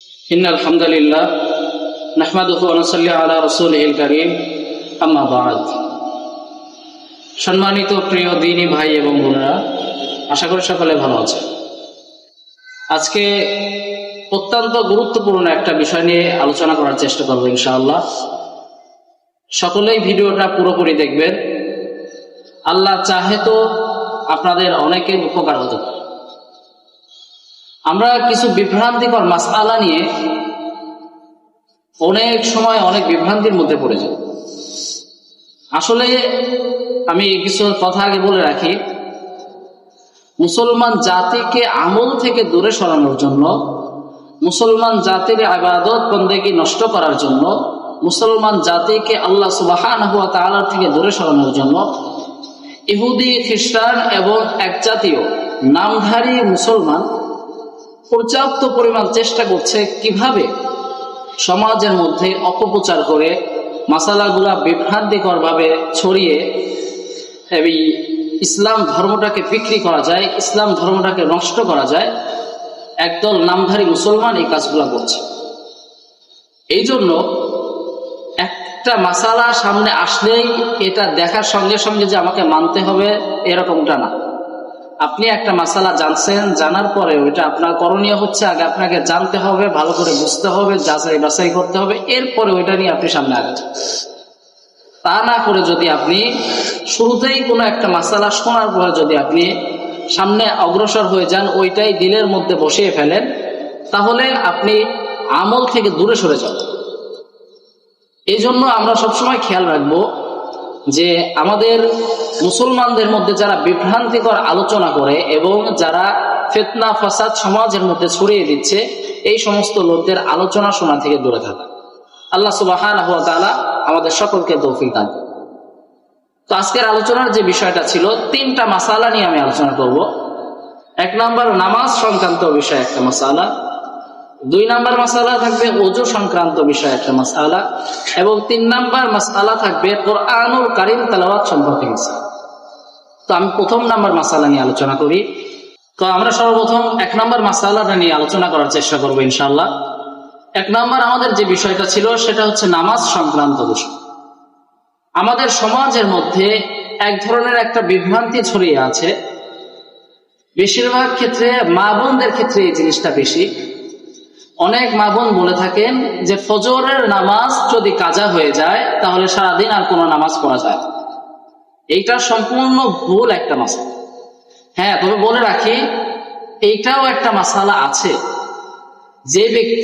ইন্নাল হামদুলিল্লাহ নাহমাদুহু ওয়া নুসাল্লি আলা রাসূলিহিল কারীম আম্মা বা'দ। সম্মানিত প্রিয় দ্বীনী ভাই এবং বোনেরা, আশা করি সকলে ভালো আছেন। আজকে অত্যন্ত গুরুত্বপূর্ণ একটা বিষয় নিয়ে আলোচনা করার চেষ্টা করব ইনশাআল্লাহ। সকলেই ভিডিওটা পুরোপুরি দেখবেন। আল্লাহ চাহে তো আপনাদের অনেকের উপকার হতে পারে। আমরা কিছু বিভ্রান্তিকর মাসআলা নিয়ে অনেক সময় অনেক বিভ্রান্তির মধ্যে পড়ে যাই। আসলে আমি কিছু কথা আগে বলে রাখি, মুসলমান জাতিকে আমল থেকে দূরে সরানোর জন্য, মুসলমান জাতির ইবাদত বন্দেগী নষ্ট করার জন্য, মুসলমান জাতিকে আল্লাহ সুবহানাহু ওয়া তাআলা থেকে দূরে সরানোর জন্য ইহুদি, খ্রিস্টান এবং একজাতীয় নামধারী মুসলমান পর্যাপ্ত পরিমাণ চেষ্টা করছে কিভাবে সমাজের মধ্যে অপপ্রচার করে মাসালাগুলা বিভ্রান্তিকর ভাবে ছড়িয়ে এই ইসলাম ধর্মটাকে বিক্রি করা যায়, ইসলাম ধর্মটাকে নষ্ট করা যায়। একদল নামধারী মুসলমান এই কাজগুলা করছে। এই জন্য একটা মাসালা সামনে আসলেই এটা দেখার সঙ্গে সঙ্গে যে আমাকে মানতে হবে এরকমটা না। আপনি একটা মাসালা জানছেন, জানার পরে ওইটা আপনার করণীয় হচ্ছে আগে আপনাকে জানতে হবে, ভালো করে বুঝতে হবে, যাচাই বাছাই করতে হবে, এরপরে ওইটা নিয়ে আপনি সামনে আগাচ্ছেন। তা না করে যদি আপনি শুরুতেই কোনো একটা মাসালা শোনার পরে যদি আপনি সামনে অগ্রসর হয়ে যান, ওইটাই দিলের মধ্যে বসিয়ে ফেলেন, তাহলে আপনি আমল থেকে দূরে সরে যান। এই জন্য আমরা সবসময় খেয়াল রাখবো যে আমাদের মুসলমানদের মধ্যে যারা বিভ্রান্তিকর আলোচনা করে এবং যারা ফিতনা ফাসাদ সমাজের মধ্যে ছড়িয়ে দিচ্ছে, এই সমস্ত লোকদের আলোচনা শোনা থেকে দূরে থাকা। আল্লাহ সুবহানাহু ওয়া তাআলা আমাদের সকলকে তৌফিক দান করুন। তো আজকের আলোচনার যে বিষয়টা ছিল, তিনটা মাসালা নিয়ে আমি আলোচনা করব। এক নাম্বার নামাজ সংক্রান্ত বিষয় একটা মাসালা, দুই নাম্বার মাসালা থাকবে ওযু সংক্রান্ত বিষয় একটা মাসালা, এবং তিন নাম্বার মাসালা থাকবে কোরআনুল কারীম তেলাওয়াত সম্পর্কে মাসালা। তো আমি প্রথম নাম্বার মাসালা নিয়ে আলোচনা করি। তো আমরা সর্বপ্রথম এক নাম্বার মাসালাটা নিয়ে আলোচনা করার চেষ্টা করবো ইনশাআল্লাহ। এক নাম্বার আমাদের যে বিষয়টা ছিল সেটা হচ্ছে নামাজ সংক্রান্ত বিষয়। আমাদের সমাজের মধ্যে এক ধরনের একটা বিভ্রান্তি ছড়িয়ে আছে। বেশিরভাগ ক্ষেত্রে মা বোনদের ক্ষেত্রে এই জিনিসটা বেশি। অনেক মা বোন বলে থাকেন যে ফজরের নামাজ যদি কাজা হয়ে যায় তাহলে সারাদিন আর কোনো নামাজ পড়া যায় না। এইটা সম্পূর্ণ ভুল একটা মাসালা। হ্যাঁ, তবে বলে রাখি এইটাও একটা মাসালা আছে। যে ব্যক্তি